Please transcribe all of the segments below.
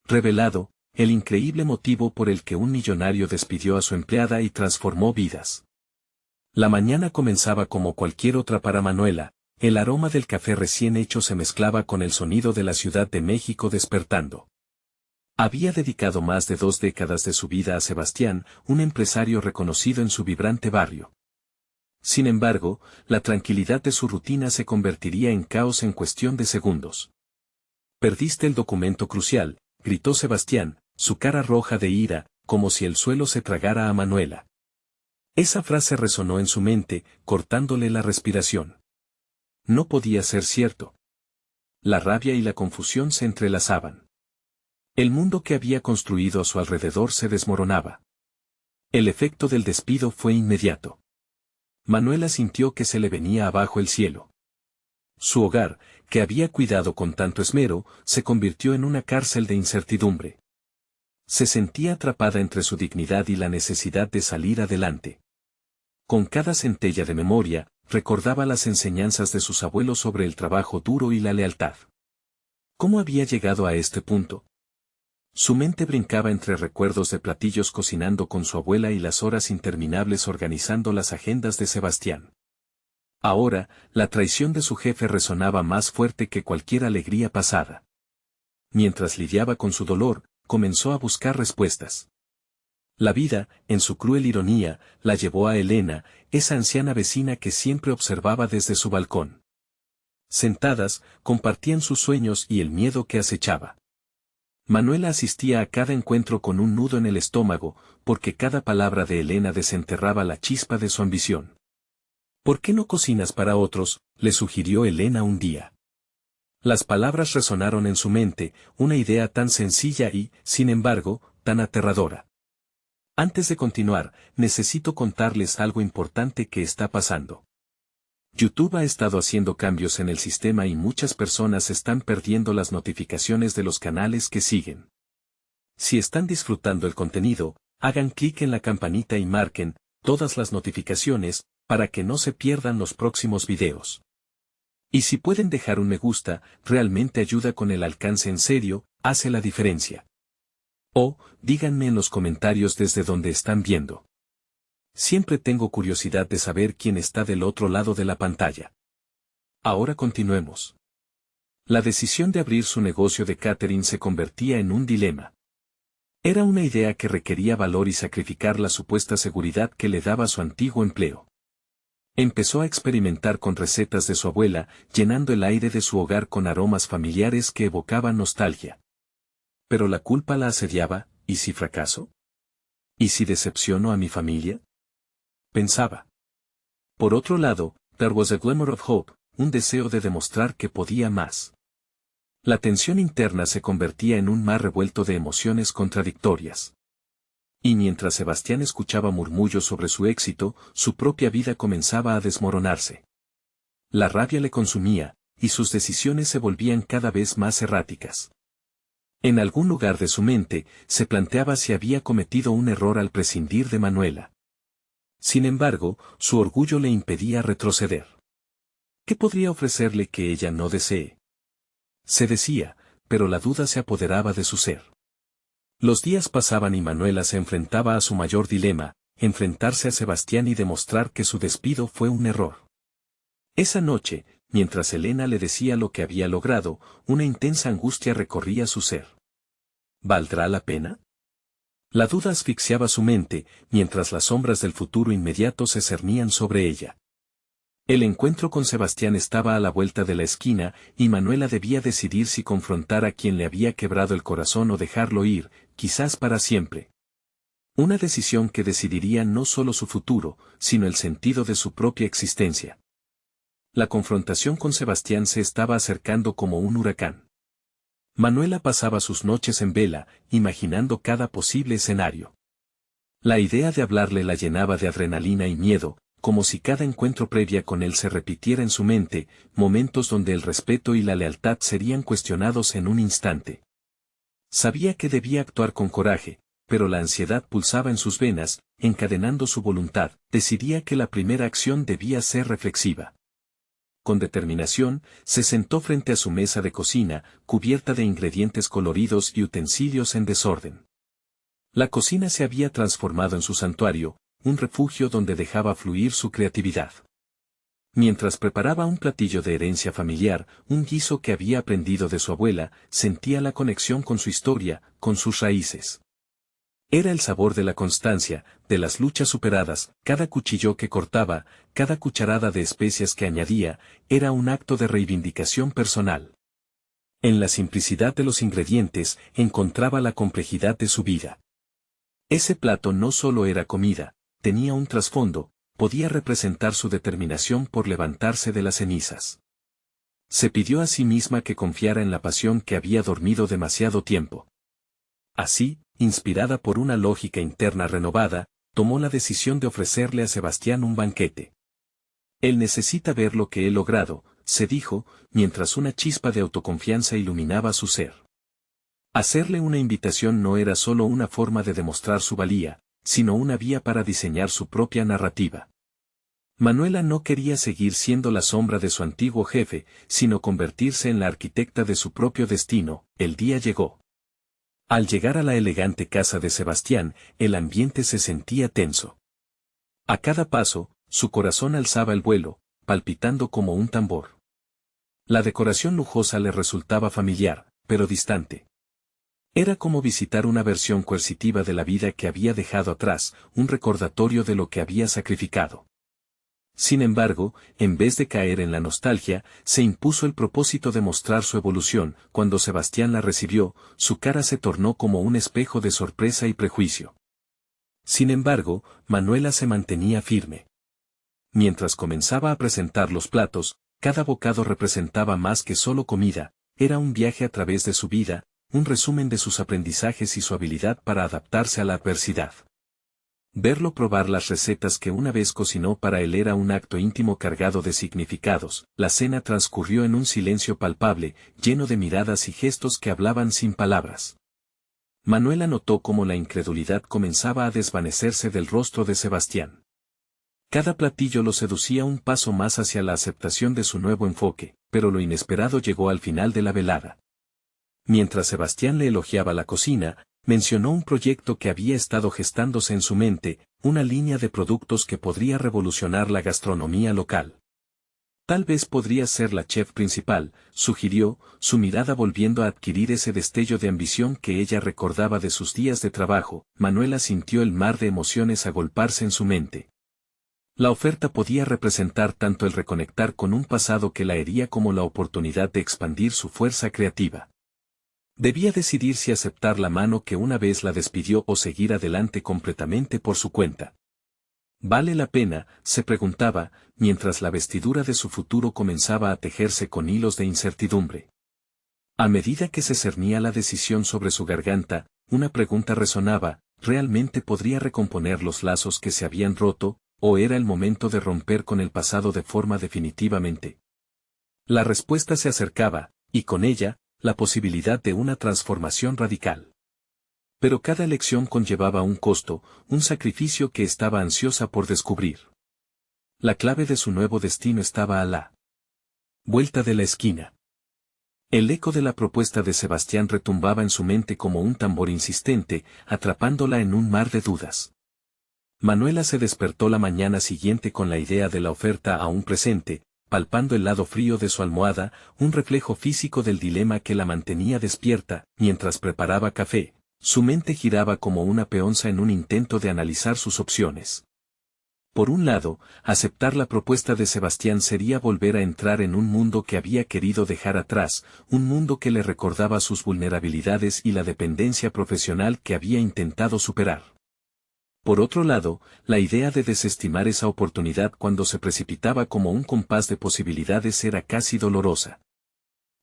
revelado el increíble motivo por el que un millonario despidió a su empleada y transformó vidas. La mañana comenzaba como cualquier otra para Manuela, el aroma del café recién hecho se mezclaba con el sonido de la Ciudad de México despertando. Había dedicado más de 2 décadas de su vida a Sebastián, un empresario reconocido en su vibrante barrio. Sin embargo, la tranquilidad de su rutina se convertiría en caos en cuestión de segundos. «Perdiste el documento crucial», gritó Sebastián, su cara roja de ira, como si el suelo se tragara a Manuela. Esa frase resonó en su mente, cortándole la respiración. No podía ser cierto. La rabia y la confusión se entrelazaban. El mundo que había construido a su alrededor se desmoronaba. El efecto del despido fue inmediato. Manuela sintió que se le venía abajo el cielo. Su hogar, que había cuidado con tanto esmero, se convirtió en una cárcel de incertidumbre. Se sentía atrapada entre su dignidad y la necesidad de salir adelante. Con cada centella de memoria, recordaba las enseñanzas de sus abuelos sobre el trabajo duro y la lealtad. ¿Cómo había llegado a este punto? Su mente brincaba entre recuerdos de platillos cocinando con su abuela y las horas interminables organizando las agendas de Sebastián. Ahora, la traición de su jefe resonaba más fuerte que cualquier alegría pasada. Mientras lidiaba con su dolor, comenzó a buscar respuestas. La vida, en su cruel ironía, la llevó a Elena, esa anciana vecina que siempre observaba desde su balcón. Sentadas, compartían sus sueños y el miedo que acechaba. Manuela asistía a cada encuentro con un nudo en el estómago, porque cada palabra de Elena desenterraba la chispa de su ambición. «¿Por qué no cocinas para otros?», le sugirió Elena un día. Las palabras resonaron en su mente, una idea tan sencilla y, sin embargo, tan aterradora. «Antes de continuar, necesito contarles algo importante que está pasando. YouTube ha estado haciendo cambios en el sistema y muchas personas están perdiendo las notificaciones de los canales que siguen. Si están disfrutando el contenido, hagan clic en la campanita y marquen todas las notificaciones para que no se pierdan los próximos videos. Y si pueden dejar un me gusta, realmente ayuda con el alcance en serio, hace la diferencia. O, díganme en los comentarios desde donde están viendo. Siempre tengo curiosidad de saber quién está del otro lado de la pantalla. Ahora continuemos. La decisión de abrir su negocio de catering se convertía en un dilema. Era una idea que requería valor y sacrificar la supuesta seguridad que le daba su antiguo empleo. Empezó a experimentar con recetas de su abuela, llenando el aire de su hogar con aromas familiares que evocaban nostalgia. Pero la culpa la asediaba, ¿y si fracaso? ¿Y si decepciono a mi familia?, pensaba. Por otro lado, there was a glimmer of hope, un deseo de demostrar que podía más. La tensión interna se convertía en un mar revuelto de emociones contradictorias. Y mientras Sebastián escuchaba murmullos sobre su éxito, su propia vida comenzaba a desmoronarse. La rabia le consumía, y sus decisiones se volvían cada vez más erráticas. En algún lugar de su mente, se planteaba si había cometido un error al prescindir de Manuela. Sin embargo, su orgullo le impedía retroceder. ¿Qué podría ofrecerle que ella no desee?, se decía, pero la duda se apoderaba de su ser. Los días pasaban y Manuela se enfrentaba a su mayor dilema, enfrentarse a Sebastián y demostrar que su despido fue un error. Esa noche, mientras Elena le decía lo que había logrado, una intensa angustia recorría su ser. ¿Valdrá la pena? La duda asfixiaba su mente, mientras las sombras del futuro inmediato se cernían sobre ella. El encuentro con Sebastián estaba a la vuelta de la esquina, y Manuela debía decidir si confrontar a quien le había quebrado el corazón o dejarlo ir, quizás para siempre. Una decisión que decidiría no solo su futuro, sino el sentido de su propia existencia. La confrontación con Sebastián se estaba acercando como un huracán. Manuela pasaba sus noches en vela, imaginando cada posible escenario. La idea de hablarle la llenaba de adrenalina y miedo, como si cada encuentro previa con él se repitiera en su mente, momentos donde el respeto y la lealtad serían cuestionados en un instante. Sabía que debía actuar con coraje, pero la ansiedad pulsaba en sus venas, encadenando su voluntad. Decidía que la primera acción debía ser reflexiva. con determinación, se sentó frente a su mesa de cocina, cubierta de ingredientes coloridos y utensilios en desorden. La cocina se había transformado en su santuario, un refugio donde dejaba fluir su creatividad. Mientras preparaba un platillo de herencia familiar, un guiso que había aprendido de su abuela, sentía la conexión con su historia, con sus raíces. Era el sabor de la constancia, de las luchas superadas, cada cuchillo que cortaba, cada cucharada de especias que añadía, era un acto de reivindicación personal. En la simplicidad de los ingredientes encontraba la complejidad de su vida. Ese plato no solo era comida, tenía un trasfondo, podía representar su determinación por levantarse de las cenizas. Se pidió a sí misma que confiara en la pasión que había dormido demasiado tiempo. Así, inspirada por una lógica interna renovada, tomó la decisión de ofrecerle a Sebastián un banquete. Él necesita ver lo que he logrado, se dijo, mientras una chispa de autoconfianza iluminaba su ser. Hacerle una invitación no era solo una forma de demostrar su valía, sino una vía para diseñar su propia narrativa. Manuela no quería seguir siendo la sombra de su antiguo jefe, sino convertirse en la arquitecta de su propio destino. El día llegó. Al llegar a la elegante casa de Sebastián, el ambiente se sentía tenso. A cada paso, su corazón alzaba el vuelo, palpitando como un tambor. La decoración lujosa le resultaba familiar, pero distante. Era como visitar una versión coercitiva de la vida que había dejado atrás, un recordatorio de lo que había sacrificado. Sin embargo, en vez de caer en la nostalgia, se impuso el propósito de mostrar su evolución. Cuando Sebastián la recibió, su cara se tornó como un espejo de sorpresa y prejuicio. Sin embargo, Manuela se mantenía firme. Mientras comenzaba a presentar los platos, cada bocado representaba más que solo comida, era un viaje a través de su vida, un resumen de sus aprendizajes y su habilidad para adaptarse a la adversidad. Verlo probar las recetas que una vez cocinó para él era un acto íntimo cargado de significados. La cena transcurrió en un silencio palpable, lleno de miradas y gestos que hablaban sin palabras. Manuela notó cómo la incredulidad comenzaba a desvanecerse del rostro de Sebastián. Cada platillo lo seducía un paso más hacia la aceptación de su nuevo enfoque, pero lo inesperado llegó al final de la velada. Mientras Sebastián le elogiaba la cocina, mencionó un proyecto que había estado gestándose en su mente, una línea de productos que podría revolucionar la gastronomía local. Tal vez podría ser la chef principal, sugirió, su mirada volviendo a adquirir ese destello de ambición que ella recordaba de sus días de trabajo. Manuela sintió el mar de emociones agolparse en su mente. La oferta podía representar tanto el reconectar con un pasado que la hería como la oportunidad de expandir su fuerza creativa. Debía decidir si aceptar la mano que una vez la despidió o seguir adelante completamente por su cuenta. ¿Vale la pena?, se preguntaba, mientras la vestidura de su futuro comenzaba a tejerse con hilos de incertidumbre. A medida que se cernía la decisión sobre su garganta, una pregunta resonaba: ¿realmente podría recomponer los lazos que se habían roto, o era el momento de romper con el pasado de forma definitivamente? La respuesta se acercaba, y con ella, la posibilidad de una transformación radical. Pero cada elección conllevaba un costo, un sacrificio que estaba ansiosa por descubrir. La clave de su nuevo destino estaba a la vuelta de la esquina. El eco de la propuesta de Sebastián retumbaba en su mente como un tambor insistente, atrapándola en un mar de dudas. Manuela se despertó la mañana siguiente con la idea de la oferta aún presente, palpando el lado frío de su almohada, un reflejo físico del dilema que la mantenía despierta. Mientras preparaba café, su mente giraba como una peonza en un intento de analizar sus opciones. Por un lado, aceptar la propuesta de Sebastián sería volver a entrar en un mundo que había querido dejar atrás, un mundo que le recordaba sus vulnerabilidades y la dependencia profesional que había intentado superar. Por otro lado, la idea de desestimar esa oportunidad cuando se precipitaba como un compás de posibilidades era casi dolorosa.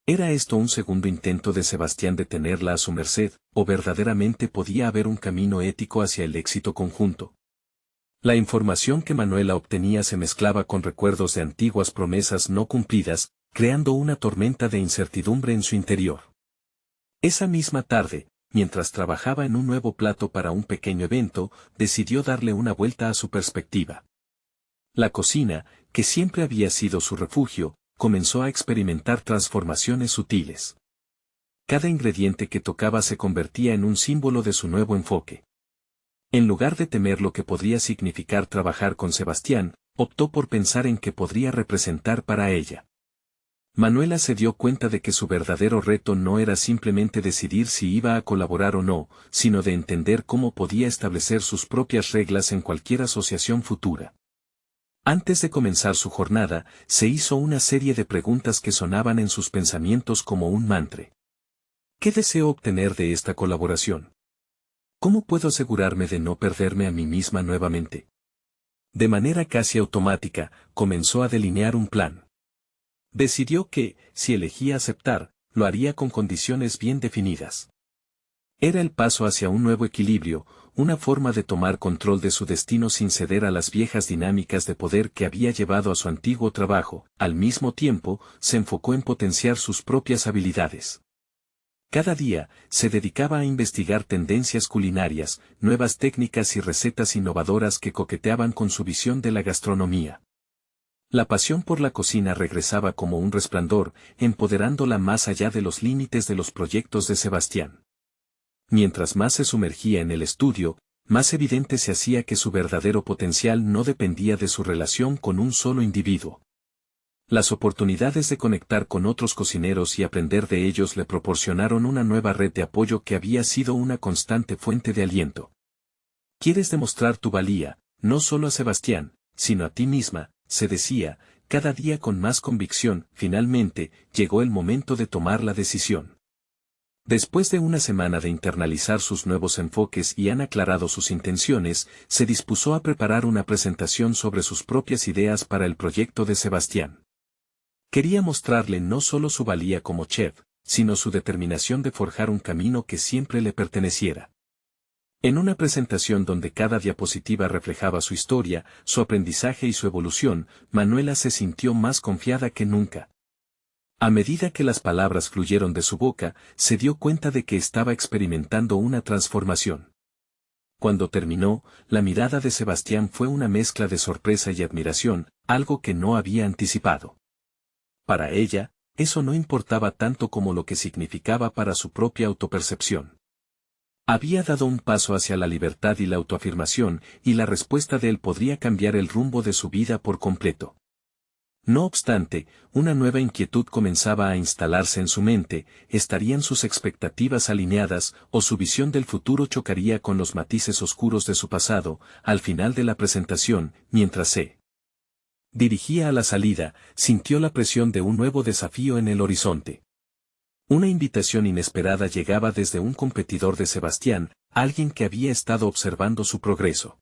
¿Era esto un segundo intento de Sebastián de tenerla a su merced, o verdaderamente podía haber un camino ético hacia el éxito conjunto? La información que Manuela obtenía se mezclaba con recuerdos de antiguas promesas no cumplidas, creando una tormenta de incertidumbre en su interior. Esa misma tarde, mientras trabajaba en un nuevo plato para un pequeño evento, decidió darle una vuelta a su perspectiva. La cocina, que siempre había sido su refugio, comenzó a experimentar transformaciones sutiles. Cada ingrediente que tocaba se convertía en un símbolo de su nuevo enfoque. En lugar de temer lo que podría significar trabajar con Sebastián, optó por pensar en qué podría representar para ella. Manuela se dio cuenta de que su verdadero reto no era simplemente decidir si iba a colaborar o no, sino de entender cómo podía establecer sus propias reglas en cualquier asociación futura. Antes de comenzar su jornada, se hizo una serie de preguntas que sonaban en sus pensamientos como un mantra. ¿Qué deseo obtener de esta colaboración? ¿Cómo puedo asegurarme de no perderme a mí misma nuevamente? De manera casi automática, comenzó a delinear un plan. Decidió que, si elegía aceptar, lo haría con condiciones bien definidas. Era el paso hacia un nuevo equilibrio, una forma de tomar control de su destino sin ceder a las viejas dinámicas de poder que había llevado a su antiguo trabajo. Al mismo tiempo, se enfocó en potenciar sus propias habilidades. Cada día, se dedicaba a investigar tendencias culinarias, nuevas técnicas y recetas innovadoras que coqueteaban con su visión de la gastronomía. La pasión por la cocina regresaba como un resplandor, empoderándola más allá de los límites de los proyectos de Sebastián. Mientras más se sumergía en el estudio, más evidente se hacía que su verdadero potencial no dependía de su relación con un solo individuo. Las oportunidades de conectar con otros cocineros y aprender de ellos le proporcionaron una nueva red de apoyo que había sido una constante fuente de aliento. ¿Quieres demostrar tu valía, no solo a Sebastián, sino a ti misma?, se decía, cada día con más convicción. Finalmente, llegó el momento de tomar la decisión. Después de una semana de internalizar sus nuevos enfoques y han aclarado sus intenciones, se dispuso a preparar una presentación sobre sus propias ideas para el proyecto de Sebastián. Quería mostrarle no solo su valía como chef, sino su determinación de forjar un camino que siempre le perteneciera. En una presentación donde cada diapositiva reflejaba su historia, su aprendizaje y su evolución, Manuela se sintió más confiada que nunca. A medida que las palabras fluyeron de su boca, se dio cuenta de que estaba experimentando una transformación. Cuando terminó, la mirada de Sebastián fue una mezcla de sorpresa y admiración, algo que no había anticipado. Para ella, eso no importaba tanto como lo que significaba para su propia autopercepción. Había dado un paso hacia la libertad y la autoafirmación, y la respuesta de él podría cambiar el rumbo de su vida por completo. No obstante, una nueva inquietud comenzaba a instalarse en su mente: ¿estarían sus expectativas alineadas, o su visión del futuro chocaría con los matices oscuros de su pasado? Al final de la presentación, mientras se dirigía a la salida, sintió la presión de un nuevo desafío en el horizonte. Una invitación inesperada llegaba desde un competidor de Sebastián, alguien que había estado observando su progreso.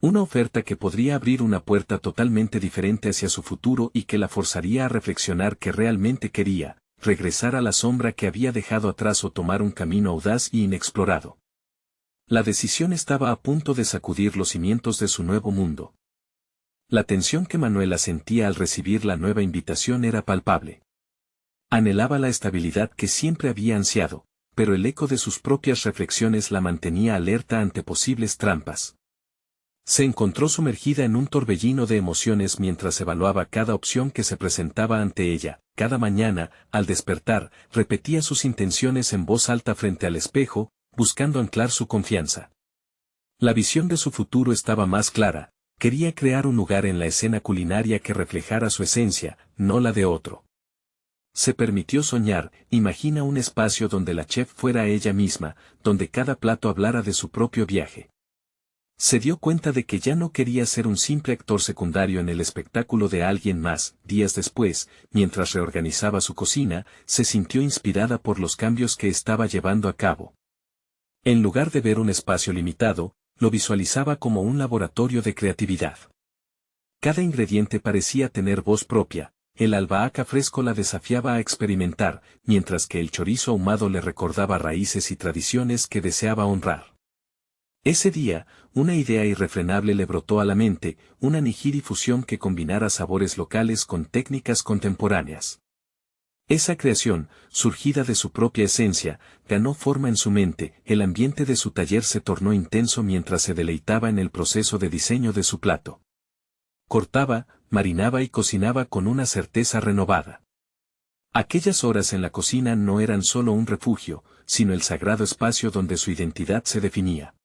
Una oferta que podría abrir una puerta totalmente diferente hacia su futuro y que la forzaría a reflexionar que realmente quería, regresar a la sombra que había dejado atrás o tomar un camino audaz y inexplorado. La decisión estaba a punto de sacudir los cimientos de su nuevo mundo. La tensión que Manuela sentía al recibir la nueva invitación era palpable. Anhelaba la estabilidad que siempre había ansiado, pero el eco de sus propias reflexiones la mantenía alerta ante posibles trampas. Se encontró sumergida en un torbellino de emociones mientras evaluaba cada opción que se presentaba ante ella. Cada mañana, al despertar, repetía sus intenciones en voz alta frente al espejo, buscando anclar su confianza. La visión de su futuro estaba más clara: quería crear un lugar en la escena culinaria que reflejara su esencia, no la de otro. Se permitió soñar. Imagina un espacio donde la chef fuera ella misma, donde cada plato hablara de su propio viaje. Se dio cuenta de que ya no quería ser un simple actor secundario en el espectáculo de alguien más. Días después, mientras reorganizaba su cocina, se sintió inspirada por los cambios que estaba llevando a cabo. En lugar de ver un espacio limitado, lo visualizaba como un laboratorio de creatividad. Cada ingrediente parecía tener voz propia. El albahaca fresco la desafiaba a experimentar, mientras que el chorizo ahumado le recordaba raíces y tradiciones que deseaba honrar. Ese día, una idea irrefrenable le brotó a la mente: una nigiri fusión que combinara sabores locales con técnicas contemporáneas. Esa creación, surgida de su propia esencia, ganó forma en su mente. El ambiente de su taller se tornó intenso mientras se deleitaba en el proceso de diseño de su plato. Cortaba, marinaba y cocinaba con una certeza renovada. Aquellas horas en la cocina no eran solo un refugio, sino el sagrado espacio donde su identidad se definía.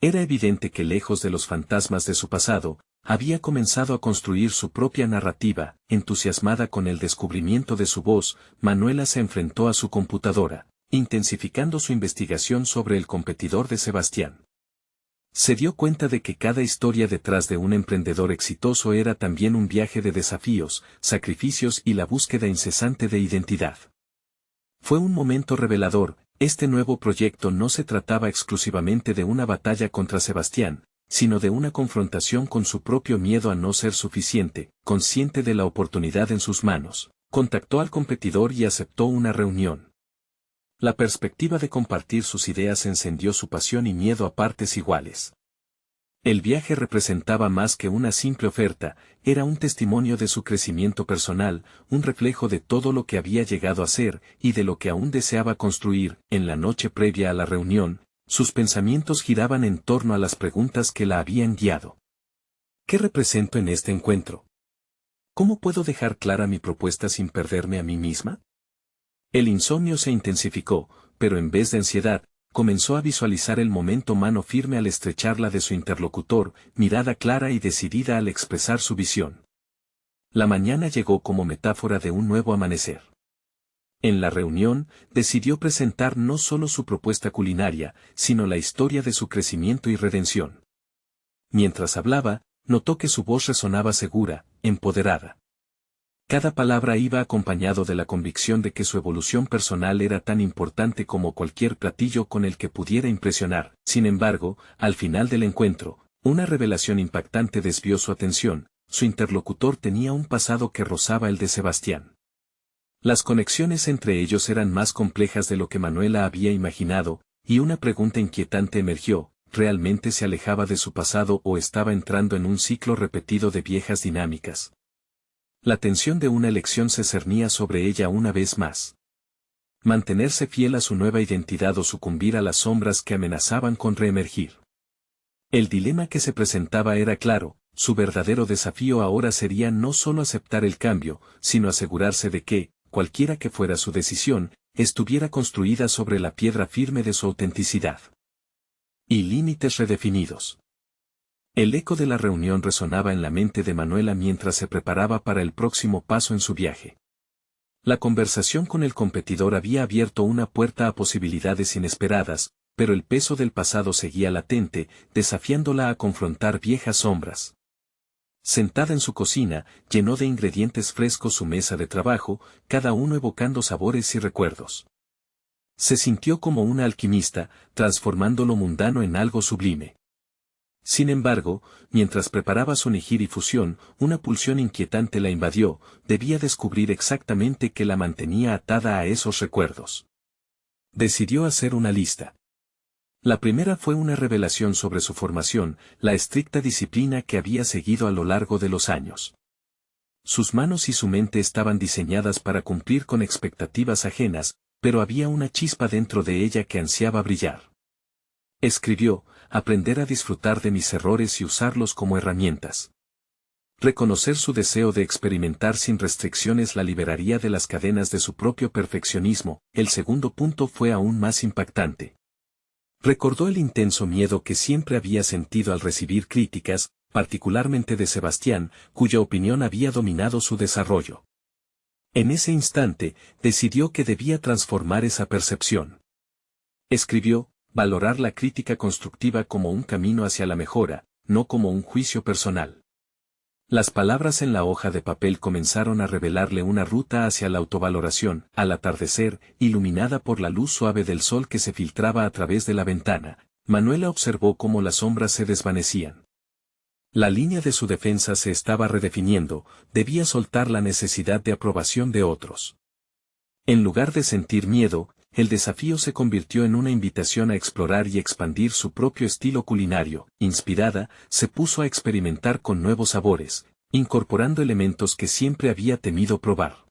Era evidente que lejos de los fantasmas de su pasado, había comenzado a construir su propia narrativa. Entusiasmada con el descubrimiento de su voz, Manuela se enfrentó a su computadora, intensificando su investigación sobre el competidor de Sebastián. Se dio cuenta de que cada historia detrás de un emprendedor exitoso era también un viaje de desafíos, sacrificios y la búsqueda incesante de identidad. Fue un momento revelador. Este nuevo proyecto no se trataba exclusivamente de una batalla contra Sebastián, sino de una confrontación con su propio miedo a no ser suficiente. Consciente de la oportunidad en sus manos, contactó al competidor y aceptó una reunión. La perspectiva de compartir sus ideas encendió su pasión y miedo a partes iguales. El viaje representaba más que una simple oferta, era un testimonio de su crecimiento personal, un reflejo de todo lo que había llegado a ser y de lo que aún deseaba construir. En la noche previa a la reunión, sus pensamientos giraban en torno a las preguntas que la habían guiado. ¿Qué represento en este encuentro? ¿Cómo puedo dejar clara mi propuesta sin perderme a mí misma? El insomnio se intensificó, pero en vez de ansiedad, comenzó a visualizar el momento, mano firme al estrecharla de su interlocutor, mirada clara y decidida al expresar su visión. La mañana llegó como metáfora de un nuevo amanecer. En la reunión, decidió presentar no solo su propuesta culinaria, sino la historia de su crecimiento y redención. Mientras hablaba, notó que su voz resonaba segura, empoderada. Cada palabra iba acompañado de la convicción de que su evolución personal era tan importante como cualquier platillo con el que pudiera impresionar. Sin embargo, al final del encuentro, una revelación impactante desvió su atención. Su interlocutor tenía un pasado que rozaba el de Sebastián. Las conexiones entre ellos eran más complejas de lo que Manuela había imaginado, y una pregunta inquietante emergió: ¿realmente se alejaba de su pasado o estaba entrando en un ciclo repetido de viejas dinámicas? La tensión de una elección se cernía sobre ella una vez más. Mantenerse fiel a su nueva identidad o sucumbir a las sombras que amenazaban con reemergir. El dilema que se presentaba era claro: su verdadero desafío ahora sería no solo aceptar el cambio, sino asegurarse de que, cualquiera que fuera su decisión, estuviera construida sobre la piedra firme de su autenticidad. Y límites redefinidos. El eco de la reunión resonaba en la mente de Manuela mientras se preparaba para el próximo paso en su viaje. La conversación con el competidor había abierto una puerta a posibilidades inesperadas, pero el peso del pasado seguía latente, desafiándola a confrontar viejas sombras. Sentada en su cocina, llenó de ingredientes frescos su mesa de trabajo, cada uno evocando sabores y recuerdos. Se sintió como una alquimista, transformando lo mundano en algo sublime. Sin embargo, mientras preparaba su nigiri fusión, una pulsión inquietante la invadió. Debía descubrir exactamente qué la mantenía atada a esos recuerdos. Decidió hacer una lista. La primera fue una revelación sobre su formación, la estricta disciplina que había seguido a lo largo de los años. Sus manos y su mente estaban diseñadas para cumplir con expectativas ajenas, pero había una chispa dentro de ella que ansiaba brillar. Escribió: aprender a disfrutar de mis errores y usarlos como herramientas. Reconocer su deseo de experimentar sin restricciones la liberaría de las cadenas de su propio perfeccionismo. El segundo punto fue aún más impactante. Recordó el intenso miedo que siempre había sentido al recibir críticas, particularmente de Sebastián, cuya opinión había dominado su desarrollo. En ese instante, decidió que debía transformar esa percepción. Escribió: valorar la crítica constructiva como un camino hacia la mejora, no como un juicio personal. Las palabras en la hoja de papel comenzaron a revelarle una ruta hacia la autovaloración. Al atardecer, iluminada por la luz suave del sol que se filtraba a través de la ventana, Manuela observó cómo las sombras se desvanecían. La línea de su defensa se estaba redefiniendo, debía soltar la necesidad de aprobación de otros. En lugar de sentir miedo, el desafío se convirtió en una invitación a explorar y expandir su propio estilo culinario. Inspirada, se puso a experimentar con nuevos sabores, incorporando elementos que siempre había temido probar.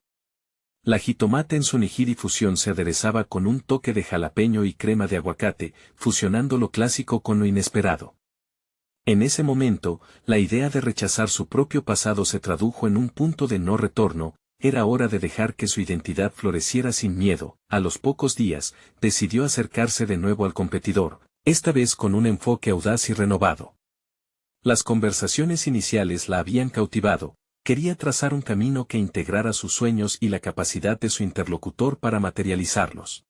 La jitomate en su nigiri fusión se aderezaba con un toque de jalapeño y crema de aguacate, fusionando lo clásico con lo inesperado. En ese momento, la idea de rechazar su propio pasado se tradujo en un punto de no retorno. Era hora de dejar que su identidad floreciera sin miedo. A los pocos días, decidió acercarse de nuevo al competidor, esta vez con un enfoque audaz y renovado. Las conversaciones iniciales la habían cautivado. Quería trazar un camino que integrara sus sueños y la capacidad de su interlocutor para materializarlos.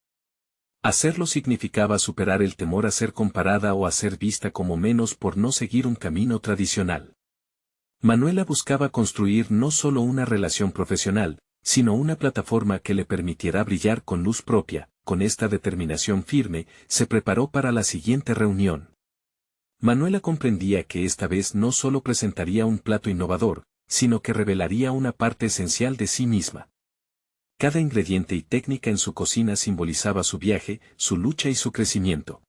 Hacerlo significaba superar el temor a ser comparada o a ser vista como menos por no seguir un camino tradicional. Manuela buscaba construir no solo una relación profesional, sino una plataforma que le permitiera brillar con luz propia. Con esta determinación firme, se preparó para la siguiente reunión. Manuela comprendía que esta vez no solo presentaría un plato innovador, sino que revelaría una parte esencial de sí misma. Cada ingrediente y técnica en su cocina simbolizaba su viaje, su lucha y su crecimiento.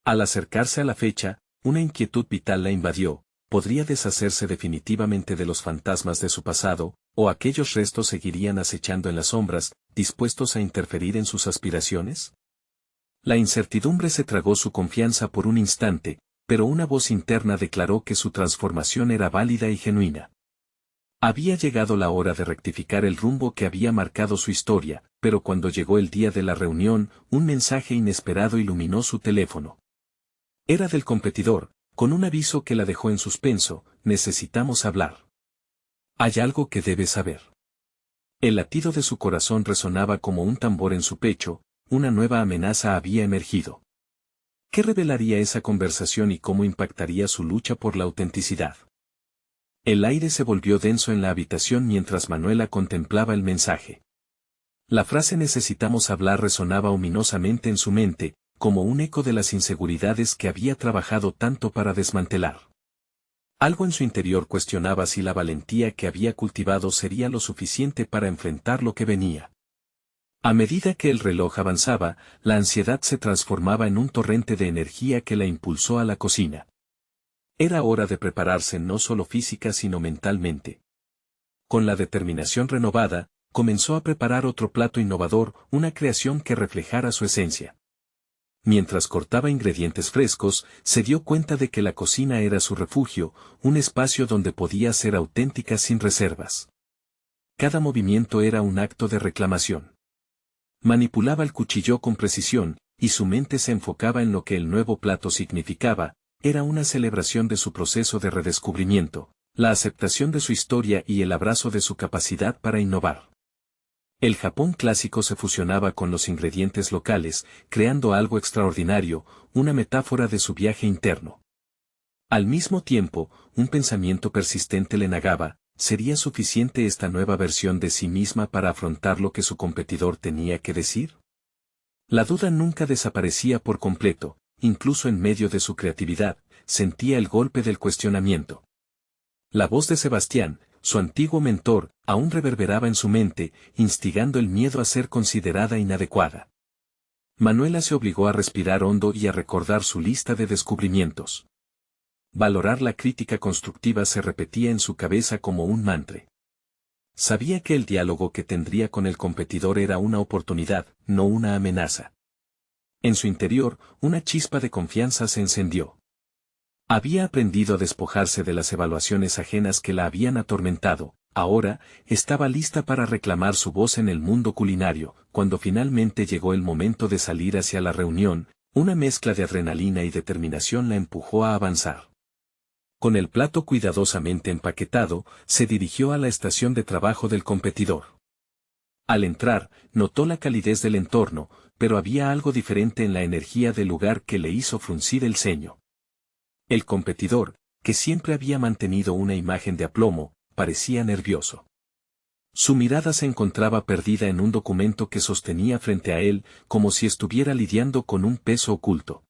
Al acercarse a la fecha, una inquietud vital la invadió. ¿Podría deshacerse definitivamente de los fantasmas de su pasado, o aquellos restos seguirían acechando en las sombras, dispuestos a interferir en sus aspiraciones? La incertidumbre se tragó su confianza por un instante, pero una voz interna declaró que su transformación era válida y genuina. Había llegado la hora de rectificar el rumbo que había marcado su historia, pero cuando llegó el día de la reunión, un mensaje inesperado iluminó su teléfono. Era del competidor, con un aviso que la dejó en suspenso: necesitamos hablar. Hay algo que debes saber. El latido de su corazón resonaba como un tambor en su pecho. Una nueva amenaza había emergido. ¿Qué revelaría esa conversación y cómo impactaría su lucha por la autenticidad? El aire se volvió denso en la habitación mientras Manuela contemplaba el mensaje. La frase necesitamos hablar resonaba ominosamente en su mente, como un eco de las inseguridades que había trabajado tanto para desmantelar. Algo en su interior cuestionaba si la valentía que había cultivado sería lo suficiente para enfrentar lo que venía. A medida que el reloj avanzaba, la ansiedad se transformaba en un torrente de energía que la impulsó a la cocina. Era hora de prepararse no solo física sino mentalmente. Con la determinación renovada, comenzó a preparar otro plato innovador, una creación que reflejara su esencia. Mientras cortaba ingredientes frescos, se dio cuenta de que la cocina era su refugio, un espacio donde podía ser auténtica sin reservas. Cada movimiento era un acto de reclamación. Manipulaba el cuchillo con precisión, y su mente se enfocaba en lo que el nuevo plato significaba. Era una celebración de su proceso de redescubrimiento, la aceptación de su historia y el abrazo de su capacidad para innovar. El Japón clásico se fusionaba con los ingredientes locales, creando algo extraordinario, una metáfora de su viaje interno. Al mismo tiempo, un pensamiento persistente le negaba: ¿sería suficiente esta nueva versión de sí misma para afrontar lo que su competidor tenía que decir? La duda nunca desaparecía por completo, incluso en medio de su creatividad, sentía el golpe del cuestionamiento. La voz de Sebastián, su antiguo mentor, aún reverberaba en su mente, instigando el miedo a ser considerada inadecuada. Manuela se obligó a respirar hondo y a recordar su lista de descubrimientos. Valorar la crítica constructiva se repetía en su cabeza como un mantra. Sabía que el diálogo que tendría con el competidor era una oportunidad, no una amenaza. En su interior, una chispa de confianza se encendió. Había aprendido a despojarse de las evaluaciones ajenas que la habían atormentado. Ahora, estaba lista para reclamar su voz en el mundo culinario. Cuando finalmente llegó el momento de salir hacia la reunión, una mezcla de adrenalina y determinación la empujó a avanzar. Con el plato cuidadosamente empaquetado, se dirigió a la estación de trabajo del competidor. Al entrar, notó la calidez del entorno, pero había algo diferente en la energía del lugar que le hizo fruncir el ceño. El competidor, que siempre había mantenido una imagen de aplomo, parecía nervioso. Su mirada se encontraba perdida en un documento que sostenía frente a él, como si estuviera lidiando con un peso oculto.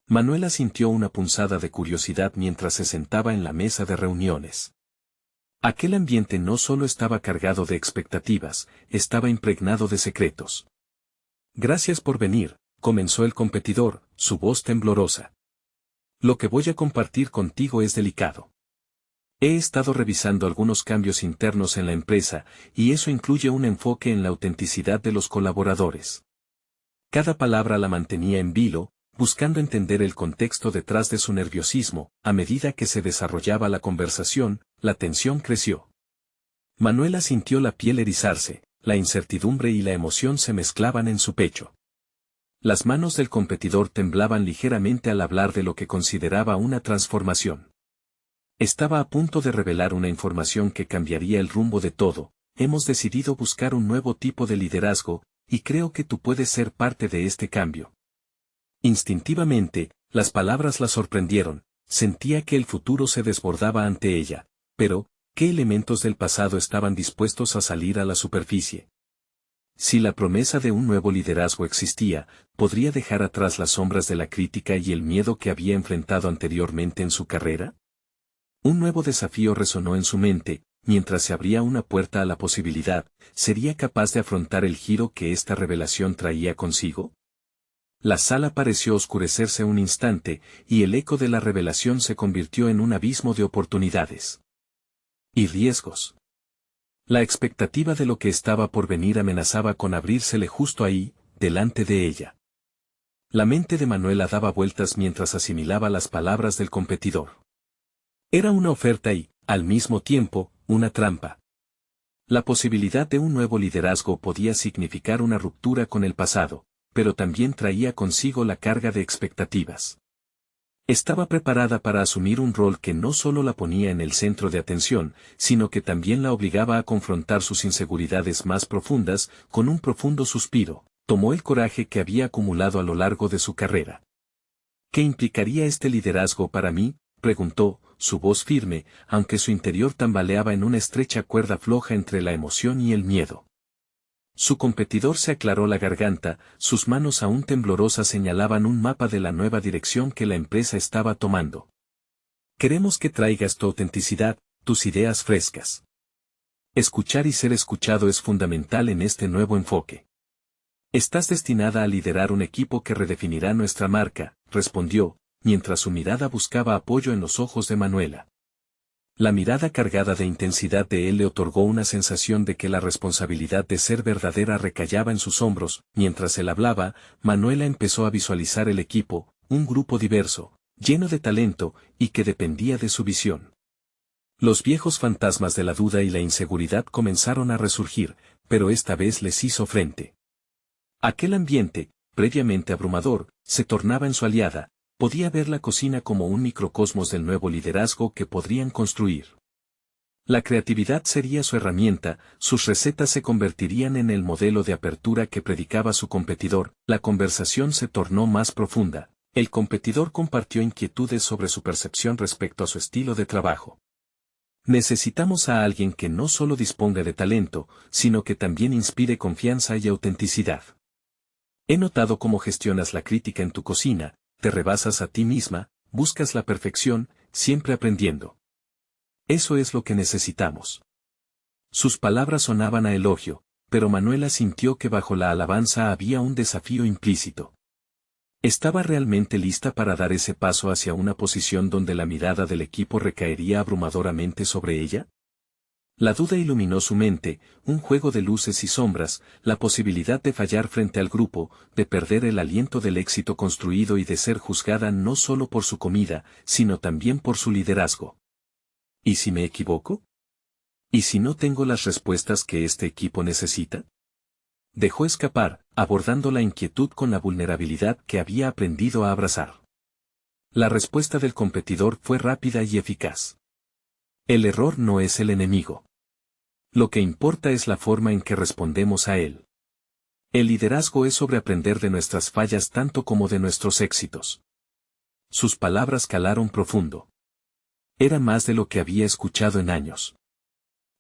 Manuela sintió una punzada de curiosidad mientras se sentaba en la mesa de reuniones. Aquel ambiente no solo estaba cargado de expectativas, estaba impregnado de secretos. Gracias por venir, comenzó el competidor, su voz temblorosa. Lo que voy a compartir contigo es delicado. He estado revisando algunos cambios internos en la empresa, y eso incluye un enfoque en la autenticidad de los colaboradores. Cada palabra la mantenía en vilo, buscando entender el contexto detrás de su nerviosismo. A medida que se desarrollaba la conversación, la tensión creció. Manuela sintió la piel erizarse, la incertidumbre y la emoción se mezclaban en su pecho. Las manos del competidor temblaban ligeramente al hablar de lo que consideraba una transformación. Estaba a punto de revelar una información que cambiaría el rumbo de todo. Hemos decidido buscar un nuevo tipo de liderazgo, y creo que tú puedes ser parte de este cambio. Instintivamente, las palabras la sorprendieron, sentía que el futuro se desbordaba ante ella, pero, ¿qué elementos del pasado estaban dispuestos a salir a la superficie? Si la promesa de un nuevo liderazgo existía, ¿podría dejar atrás las sombras de la crítica y el miedo que había enfrentado anteriormente en su carrera? Un nuevo desafío resonó en su mente, mientras se abría una puerta a la posibilidad, ¿sería capaz de afrontar el giro que esta revelación traía consigo? La sala pareció oscurecerse un instante, y el eco de la revelación se convirtió en un abismo de oportunidades y riesgos. La expectativa de lo que estaba por venir amenazaba con abrírsele justo ahí, delante de ella. La mente de Manuela daba vueltas mientras asimilaba las palabras del competidor. Era una oferta y, al mismo tiempo, una trampa. La posibilidad de un nuevo liderazgo podía significar una ruptura con el pasado, pero también traía consigo la carga de expectativas. Estaba preparada para asumir un rol que no solo la ponía en el centro de atención, sino que también la obligaba a confrontar sus inseguridades más profundas. Con un profundo suspiro, tomó el coraje que había acumulado a lo largo de su carrera. ¿Qué implicaría este liderazgo para mí?, preguntó, su voz firme, aunque su interior tambaleaba en una estrecha cuerda floja entre la emoción y el miedo. Su competidor se aclaró la garganta, sus manos aún temblorosas señalaban un mapa de la nueva dirección que la empresa estaba tomando. Queremos que traigas tu autenticidad, tus ideas frescas. Escuchar y ser escuchado es fundamental en este nuevo enfoque. Estás destinada a liderar un equipo que redefinirá nuestra marca, respondió, mientras su mirada buscaba apoyo en los ojos de Manuela. La mirada cargada de intensidad de él le otorgó una sensación de que la responsabilidad de ser verdadera recayaba en sus hombros. Mientras él hablaba, Manuela empezó a visualizar el equipo, un grupo diverso, lleno de talento, y que dependía de su visión. Los viejos fantasmas de la duda y la inseguridad comenzaron a resurgir, pero esta vez les hizo frente. Aquel ambiente, previamente abrumador, se tornaba en su aliada. Podía ver la cocina como un microcosmos del nuevo liderazgo que podrían construir. La creatividad sería su herramienta, sus recetas se convertirían en el modelo de apertura que predicaba su competidor. La conversación se tornó más profunda. El competidor compartió inquietudes sobre su percepción respecto a su estilo de trabajo. Necesitamos a alguien que no solo disponga de talento, sino que también inspire confianza y autenticidad. He notado cómo gestionas la crítica en tu cocina. Te rebasas a ti misma, buscas la perfección, siempre aprendiendo. Eso es lo que necesitamos. Sus palabras sonaban a elogio, pero Manuela sintió que bajo la alabanza había un desafío implícito. ¿Estaba realmente lista para dar ese paso hacia una posición donde la mirada del equipo recaería abrumadoramente sobre ella? La duda iluminó su mente, un juego de luces y sombras, la posibilidad de fallar frente al grupo, de perder el aliento del éxito construido y de ser juzgada no solo por su comida, sino también por su liderazgo. ¿Y si me equivoco? ¿Y si no tengo las respuestas que este equipo necesita? Dejó escapar, abordando la inquietud con la vulnerabilidad que había aprendido a abrazar. La respuesta del competidor fue rápida y eficaz. El error no es el enemigo. Lo que importa es la forma en que respondemos a él. El liderazgo es sobre aprender de nuestras fallas tanto como de nuestros éxitos. Sus palabras calaron profundo. Era más de lo que había escuchado en años.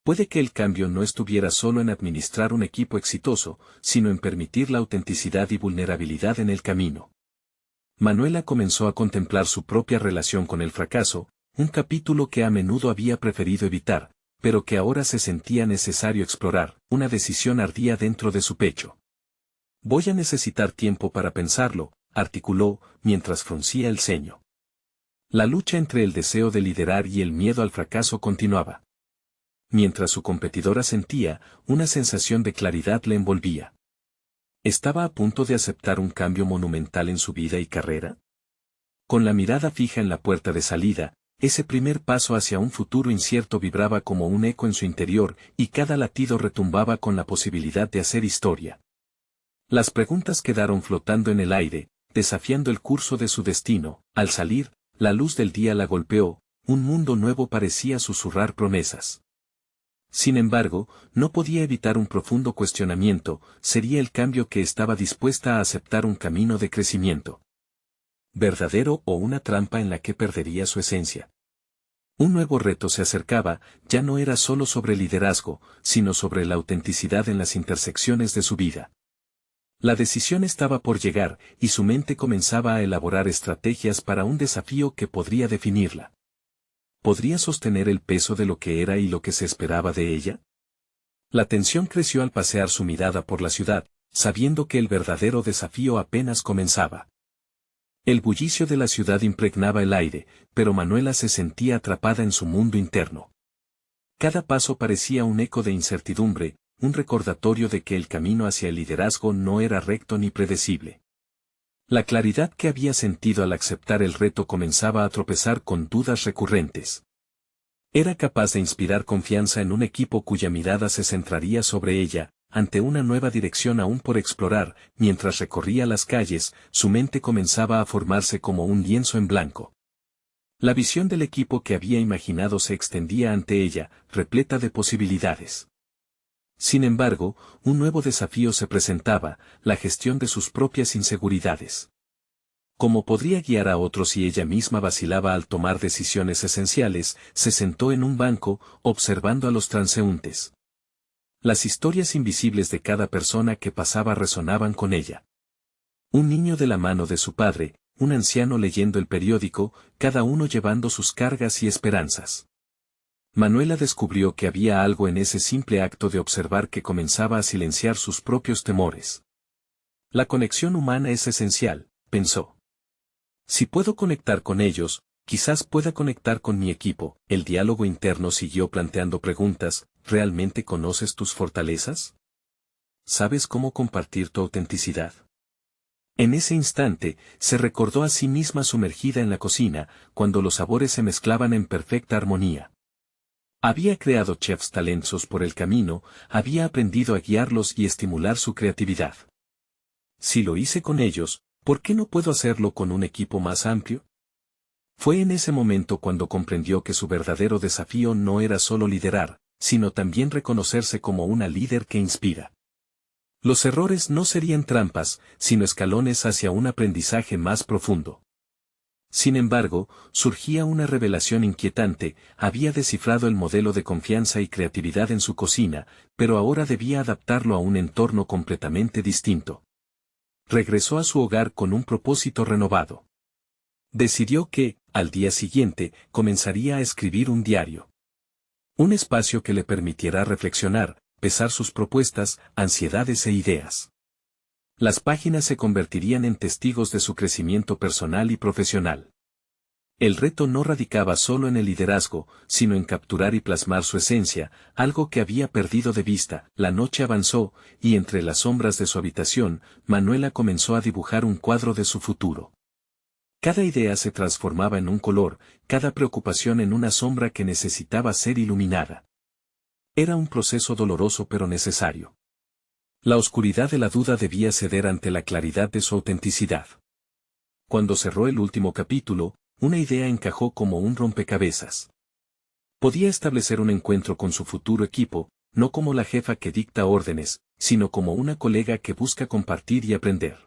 Puede que el cambio no estuviera solo en administrar un equipo exitoso, sino en permitir la autenticidad y vulnerabilidad en el camino. Manuela comenzó a contemplar su propia relación con el fracaso, un capítulo que a menudo había preferido evitar, pero que ahora se sentía necesario explorar. Una decisión ardía dentro de su pecho. Voy a necesitar tiempo para pensarlo, articuló, mientras fruncía el ceño. La lucha entre el deseo de liderar y el miedo al fracaso continuaba. Mientras su competidora sentía, una sensación de claridad le envolvía. ¿Estaba a punto de aceptar un cambio monumental en su vida y carrera? Con la mirada fija en la puerta de salida, ese primer paso hacia un futuro incierto vibraba como un eco en su interior y cada latido retumbaba con la posibilidad de hacer historia. Las preguntas quedaron flotando en el aire, desafiando el curso de su destino. Al salir, la luz del día la golpeó, un mundo nuevo parecía susurrar promesas. Sin embargo, no podía evitar un profundo cuestionamiento: ¿sería el cambio que estaba dispuesta a aceptar un camino de crecimiento verdadero o una trampa en la que perdería su esencia? Un nuevo reto se acercaba, ya no era solo sobre liderazgo, sino sobre la autenticidad en las intersecciones de su vida. La decisión estaba por llegar, y su mente comenzaba a elaborar estrategias para un desafío que podría definirla. ¿Podría sostener el peso de lo que era y lo que se esperaba de ella? La tensión creció al pasear su mirada por la ciudad, sabiendo que el verdadero desafío apenas comenzaba. El bullicio de la ciudad impregnaba el aire, pero Manuela se sentía atrapada en su mundo interno. Cada paso parecía un eco de incertidumbre, un recordatorio de que el camino hacia el liderazgo no era recto ni predecible. La claridad que había sentido al aceptar el reto comenzaba a tropezar con dudas recurrentes. Era capaz de inspirar confianza en un equipo cuya mirada se centraría sobre ella, ante una nueva dirección aún por explorar. Mientras recorría las calles, su mente comenzaba a formarse como un lienzo en blanco. La visión del equipo que había imaginado se extendía ante ella, repleta de posibilidades. Sin embargo, un nuevo desafío se presentaba: la gestión de sus propias inseguridades. ¿Cómo podría guiar a otros si ella misma vacilaba al tomar decisiones esenciales? Se sentó en un banco, observando a los transeúntes. Las historias invisibles de cada persona que pasaba resonaban con ella. Un niño de la mano de su padre, un anciano leyendo el periódico, cada uno llevando sus cargas y esperanzas. Manuela descubrió que había algo en ese simple acto de observar que comenzaba a silenciar sus propios temores. La conexión humana es esencial, pensó. Si puedo conectar con ellos, quizás pueda conectar con mi equipo. El diálogo interno siguió planteando preguntas: ¿realmente conoces tus fortalezas? ¿Sabes cómo compartir tu autenticidad? En ese instante, se recordó a sí misma sumergida en la cocina, cuando los sabores se mezclaban en perfecta armonía. Había creado chefs talentosos por el camino, había aprendido a guiarlos y estimular su creatividad. Si lo hice con ellos, ¿por qué no puedo hacerlo con un equipo más amplio? Fue en ese momento cuando comprendió que su verdadero desafío no era solo liderar, sino también reconocerse como una líder que inspira. Los errores no serían trampas, sino escalones hacia un aprendizaje más profundo. Sin embargo, surgía una revelación inquietante: había descifrado el modelo de confianza y creatividad en su cocina, pero ahora debía adaptarlo a un entorno completamente distinto. Regresó a su hogar con un propósito renovado. Decidió que, al día siguiente, comenzaría a escribir un diario. Un espacio que le permitiera reflexionar, pesar sus propuestas, ansiedades e ideas. Las páginas se convertirían en testigos de su crecimiento personal y profesional. El reto no radicaba solo en el liderazgo, sino en capturar y plasmar su esencia, algo que había perdido de vista. La noche avanzó, y entre las sombras de su habitación, Manuela comenzó a dibujar un cuadro de su futuro. Cada idea se transformaba en un color, cada preocupación en una sombra que necesitaba ser iluminada. Era un proceso doloroso pero necesario. La oscuridad de la duda debía ceder ante la claridad de su autenticidad. Cuando cerró el último capítulo, una idea encajó como un rompecabezas. Podía establecer un encuentro con su futuro equipo, no como la jefa que dicta órdenes, sino como una colega que busca compartir y aprender.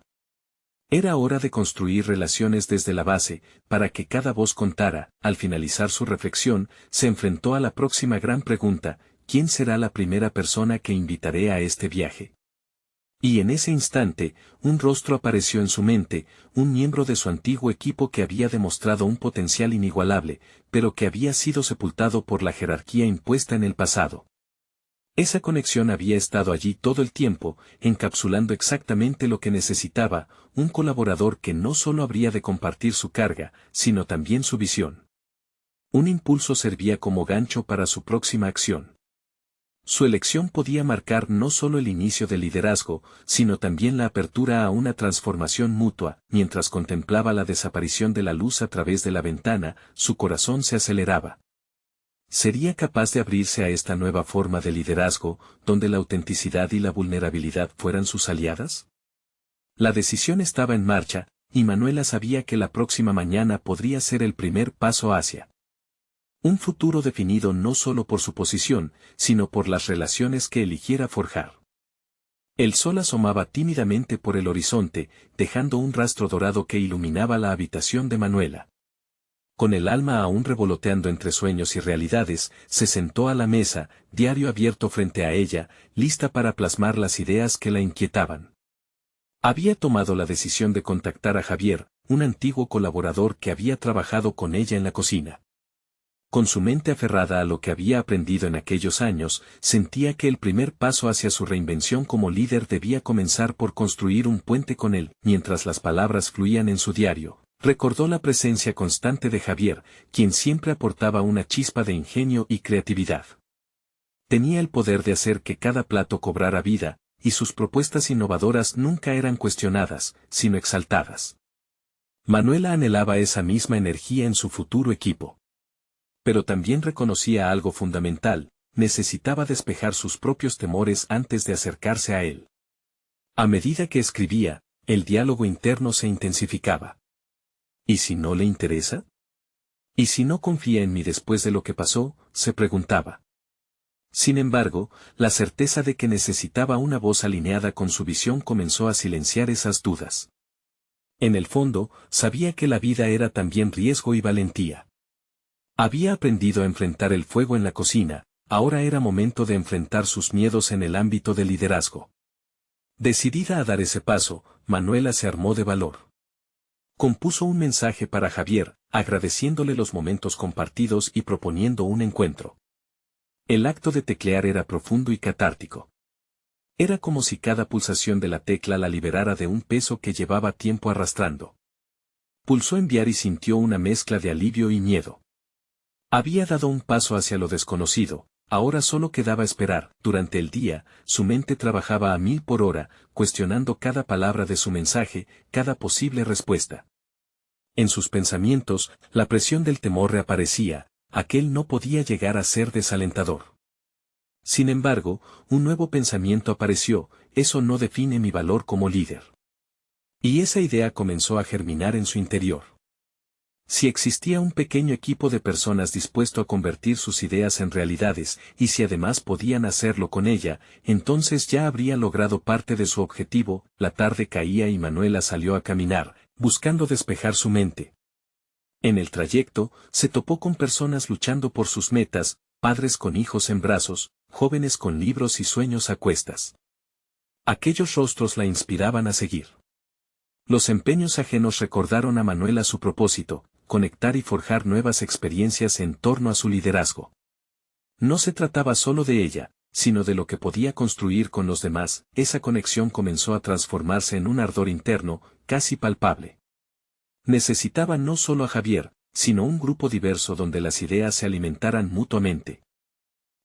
Era hora de construir relaciones desde la base, para que cada voz contara. Al finalizar su reflexión, se enfrentó a la próxima gran pregunta: ¿quién será la primera persona que invitaré a este viaje? Y en ese instante, un rostro apareció en su mente, un miembro de su antiguo equipo que había demostrado un potencial inigualable, pero que había sido sepultado por la jerarquía impuesta en el pasado. Esa conexión había estado allí todo el tiempo, encapsulando exactamente lo que necesitaba: un colaborador que no solo habría de compartir su carga, sino también su visión. Un impulso servía como gancho para su próxima acción. Su elección podía marcar no solo el inicio del liderazgo, sino también la apertura a una transformación mutua. Mientras contemplaba la desaparición de la luz a través de la ventana, su corazón se aceleraba. ¿Sería capaz de abrirse a esta nueva forma de liderazgo, donde la autenticidad y la vulnerabilidad fueran sus aliadas? La decisión estaba en marcha, y Manuela sabía que la próxima mañana podría ser el primer paso hacia un futuro definido no solo por su posición, sino por las relaciones que eligiera forjar. El sol asomaba tímidamente por el horizonte, dejando un rastro dorado que iluminaba la habitación de Manuela. Con el alma aún revoloteando entre sueños y realidades, se sentó a la mesa, diario abierto frente a ella, lista para plasmar las ideas que la inquietaban. Había tomado la decisión de contactar a Javier, un antiguo colaborador que había trabajado con ella en la cocina. Con su mente aferrada a lo que había aprendido en aquellos años, sentía que el primer paso hacia su reinvención como líder debía comenzar por construir un puente con él. Mientras las palabras fluían en su diario, recordó la presencia constante de Javier, quien siempre aportaba una chispa de ingenio y creatividad. Tenía el poder de hacer que cada plato cobrara vida, y sus propuestas innovadoras nunca eran cuestionadas, sino exaltadas. Manuela anhelaba esa misma energía en su futuro equipo. Pero también reconocía algo fundamental: necesitaba despejar sus propios temores antes de acercarse a él. A medida que escribía, el diálogo interno se intensificaba. ¿Y si no le interesa? ¿Y si no confía en mí después de lo que pasó?, se preguntaba. Sin embargo, la certeza de que necesitaba una voz alineada con su visión comenzó a silenciar esas dudas. En el fondo, sabía que la vida era también riesgo y valentía. Había aprendido a enfrentar el fuego en la cocina, ahora era momento de enfrentar sus miedos en el ámbito del liderazgo. Decidida a dar ese paso, Manuela se armó de valor. Compuso un mensaje para Javier, agradeciéndole los momentos compartidos y proponiendo un encuentro. El acto de teclear era profundo y catártico. Era como si cada pulsación de la tecla la liberara de un peso que llevaba tiempo arrastrando. Pulsó enviar y sintió una mezcla de alivio y miedo. Había dado un paso hacia lo desconocido, ahora solo quedaba esperar. Durante el día, su mente trabajaba a 1000 por hora, cuestionando cada palabra de su mensaje, cada posible respuesta. En sus pensamientos, la presión del temor reaparecía: aquel no podía llegar a ser desalentador. Sin embargo, un nuevo pensamiento apareció: eso no define mi valor como líder. Y esa idea comenzó a germinar en su interior. Si existía un pequeño equipo de personas dispuesto a convertir sus ideas en realidades, y si además podían hacerlo con ella, entonces ya habría logrado parte de su objetivo. La tarde caía y Manuela salió a caminar, buscando despejar su mente. En el trayecto, se topó con personas luchando por sus metas, padres con hijos en brazos, jóvenes con libros y sueños a cuestas. Aquellos rostros la inspiraban a seguir. Los empeños ajenos recordaron a Manuela su propósito: conectar y forjar nuevas experiencias en torno a su liderazgo. No se trataba solo de ella, sino de lo que podía construir con los demás. Esa conexión comenzó a transformarse en un ardor interno, casi palpable. Necesitaba no solo a Javier, sino un grupo diverso donde las ideas se alimentaran mutuamente.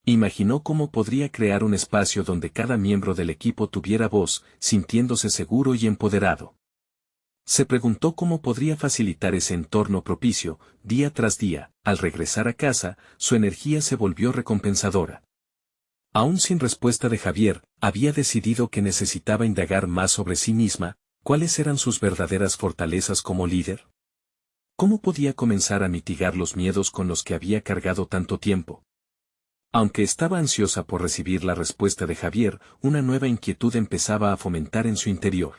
Imaginó cómo podría crear un espacio donde cada miembro del equipo tuviera voz, sintiéndose seguro y empoderado. Se preguntó cómo podría facilitar ese entorno propicio. Día tras día, al regresar a casa, su energía se volvió recompensadora. Aún sin respuesta de Javier, había decidido que necesitaba indagar más sobre sí misma. ¿Cuáles eran sus verdaderas fortalezas como líder? ¿Cómo podía comenzar a mitigar los miedos con los que había cargado tanto tiempo? Aunque estaba ansiosa por recibir la respuesta de Javier, una nueva inquietud empezaba a fomentar en su interior.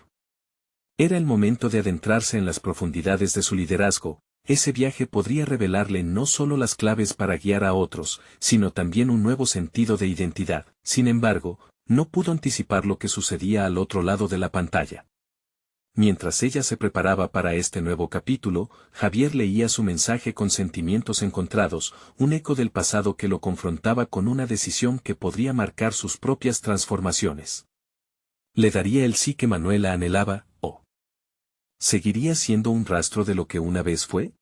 Era el momento de adentrarse en las profundidades de su liderazgo. Ese viaje podría revelarle no solo las claves para guiar a otros, sino también un nuevo sentido de identidad. Sin embargo, no pudo anticipar lo que sucedía al otro lado de la pantalla. Mientras ella se preparaba para este nuevo capítulo, Javier leía su mensaje con sentimientos encontrados, un eco del pasado que lo confrontaba con una decisión que podría marcar sus propias transformaciones. ¿Le daría el sí que Manuela anhelaba, o seguiría siendo un rastro de lo que una vez fue?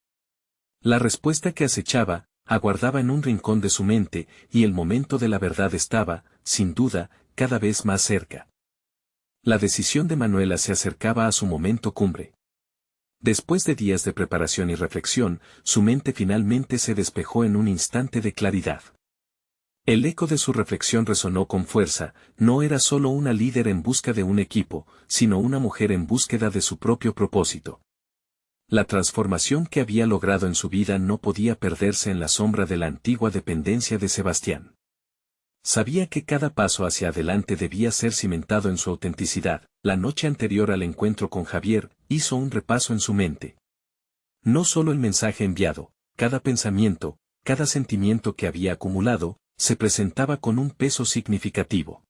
La respuesta que acechaba, aguardaba en un rincón de su mente, y el momento de la verdad estaba, sin duda, cada vez más cerca. La decisión de Manuela se acercaba a su momento cumbre. Después de días de preparación y reflexión, su mente finalmente se despejó en un instante de claridad. El eco de su reflexión resonó con fuerza, no era solo una líder en busca de un equipo, sino una mujer en búsqueda de su propio propósito. La transformación que había logrado en su vida no podía perderse en la sombra de la antigua dependencia de Sebastián. Sabía que cada paso hacia adelante debía ser cimentado en su autenticidad. La noche anterior al encuentro con Javier, hizo un repaso en su mente. No solo el mensaje enviado, cada pensamiento, cada sentimiento que había acumulado, se presentaba con un peso significativo.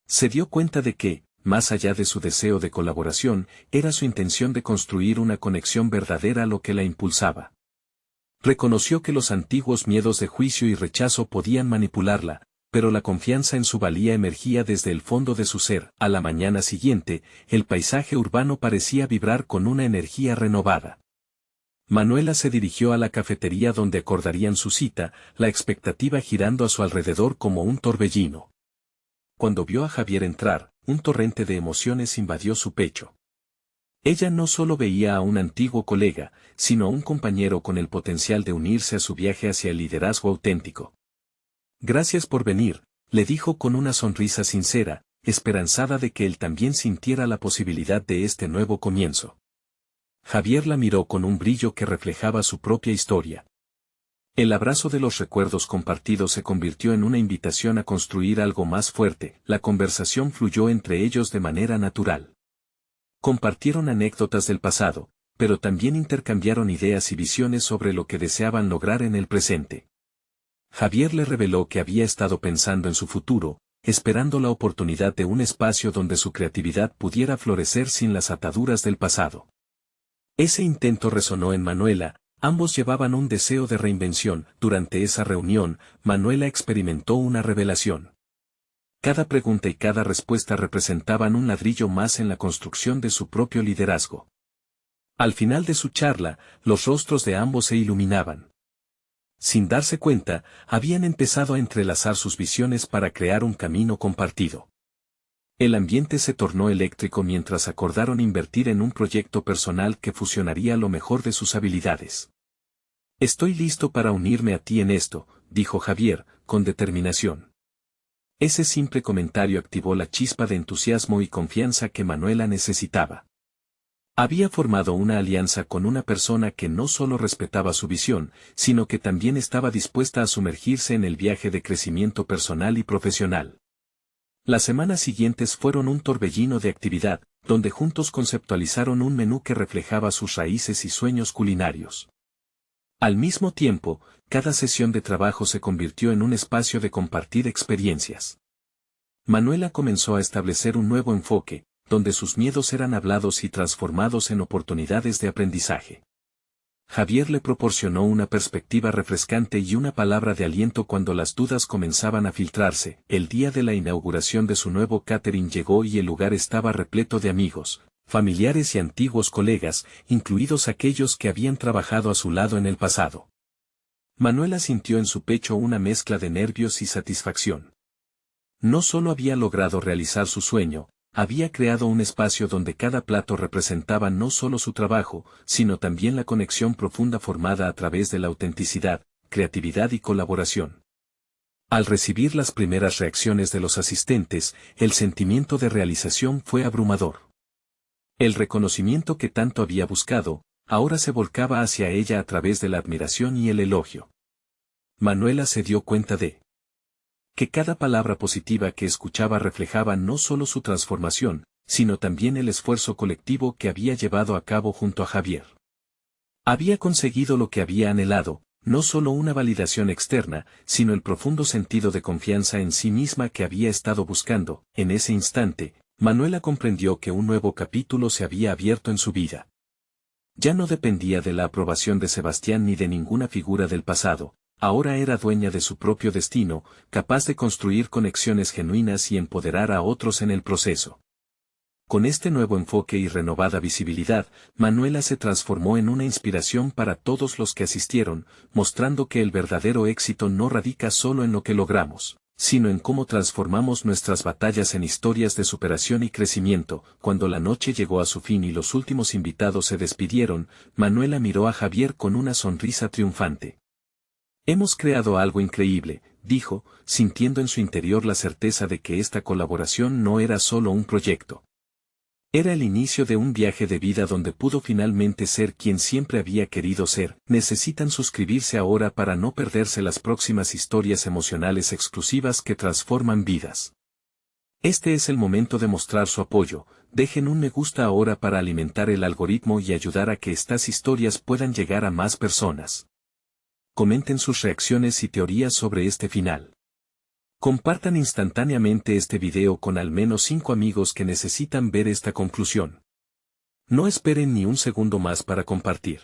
Se dio cuenta de que, más allá de su deseo de colaboración, era su intención de construir una conexión verdadera lo que la impulsaba. Reconoció que los antiguos miedos de juicio y rechazo podían manipularla, pero la confianza en su valía emergía desde el fondo de su ser. A la mañana siguiente, el paisaje urbano parecía vibrar con una energía renovada. Manuela se dirigió a la cafetería donde acordarían su cita, la expectativa girando a su alrededor como un torbellino. Cuando vio a Javier entrar, un torrente de emociones invadió su pecho. Ella no solo veía a un antiguo colega, sino a un compañero con el potencial de unirse a su viaje hacia el liderazgo auténtico. Gracias por venir, le dijo con una sonrisa sincera, esperanzada de que él también sintiera la posibilidad de este nuevo comienzo. Javier la miró con un brillo que reflejaba su propia historia. El abrazo de los recuerdos compartidos se convirtió en una invitación a construir algo más fuerte. La conversación fluyó entre ellos de manera natural. Compartieron anécdotas del pasado, pero también intercambiaron ideas y visiones sobre lo que deseaban lograr en el presente. Javier le reveló que había estado pensando en su futuro, esperando la oportunidad de un espacio donde su creatividad pudiera florecer sin las ataduras del pasado. Ese intento resonó en Manuela. Ambos llevaban un deseo de reinvención. Durante esa reunión, Manuela experimentó una revelación. Cada pregunta y cada respuesta representaban un ladrillo más en la construcción de su propio liderazgo. Al final de su charla, los rostros de ambos se iluminaban. Sin darse cuenta, habían empezado a entrelazar sus visiones para crear un camino compartido. El ambiente se tornó eléctrico mientras acordaron invertir en un proyecto personal que fusionaría lo mejor de sus habilidades. Estoy listo para unirme a ti en esto, dijo Javier, con determinación. Ese simple comentario activó la chispa de entusiasmo y confianza que Manuela necesitaba. Había formado una alianza con una persona que no solo respetaba su visión, sino que también estaba dispuesta a sumergirse en el viaje de crecimiento personal y profesional. Las semanas siguientes fueron un torbellino de actividad, donde juntos conceptualizaron un menú que reflejaba sus raíces y sueños culinarios. Al mismo tiempo, cada sesión de trabajo se convirtió en un espacio de compartir experiencias. Manuela comenzó a establecer un nuevo enfoque, donde sus miedos eran hablados y transformados en oportunidades de aprendizaje. Javier le proporcionó una perspectiva refrescante y una palabra de aliento cuando las dudas comenzaban a filtrarse. El día de la inauguración de su nuevo catering llegó y el lugar estaba repleto de amigos, familiares y antiguos colegas, incluidos aquellos que habían trabajado a su lado en el pasado. Manuela sintió en su pecho una mezcla de nervios y satisfacción. No solo había logrado realizar su sueño, había creado un espacio donde cada plato representaba no solo su trabajo, sino también la conexión profunda formada a través de la autenticidad, creatividad y colaboración. Al recibir las primeras reacciones de los asistentes, el sentimiento de realización fue abrumador. El reconocimiento que tanto había buscado, ahora se volcaba hacia ella a través de la admiración y el elogio. Manuela se dio cuenta de que cada palabra positiva que escuchaba reflejaba no solo su transformación, sino también el esfuerzo colectivo que había llevado a cabo junto a Javier. Había conseguido lo que había anhelado, no solo una validación externa, sino el profundo sentido de confianza en sí misma que había estado buscando. En ese instante, Manuela comprendió que un nuevo capítulo se había abierto en su vida. Ya no dependía de la aprobación de Sebastián ni de ninguna figura del pasado. Ahora era dueña de su propio destino, capaz de construir conexiones genuinas y empoderar a otros en el proceso. Con este nuevo enfoque y renovada visibilidad, Manuela se transformó en una inspiración para todos los que asistieron, mostrando que el verdadero éxito no radica solo en lo que logramos, sino en cómo transformamos nuestras batallas en historias de superación y crecimiento. Cuando la noche llegó a su fin y los últimos invitados se despidieron, Manuela miró a Javier con una sonrisa triunfante. Hemos creado algo increíble, dijo, sintiendo en su interior la certeza de que esta colaboración no era solo un proyecto. Era el inicio de un viaje de vida donde pudo finalmente ser quien siempre había querido ser. Necesitan suscribirse ahora para no perderse las próximas historias emocionales exclusivas que transforman vidas. Este es el momento de mostrar su apoyo. Dejen un me gusta ahora para alimentar el algoritmo y ayudar a que estas historias puedan llegar a más personas. Comenten sus reacciones y teorías sobre este final. Compartan instantáneamente este video con al menos 5 amigos que necesitan ver esta conclusión. No esperen ni un segundo más para compartir.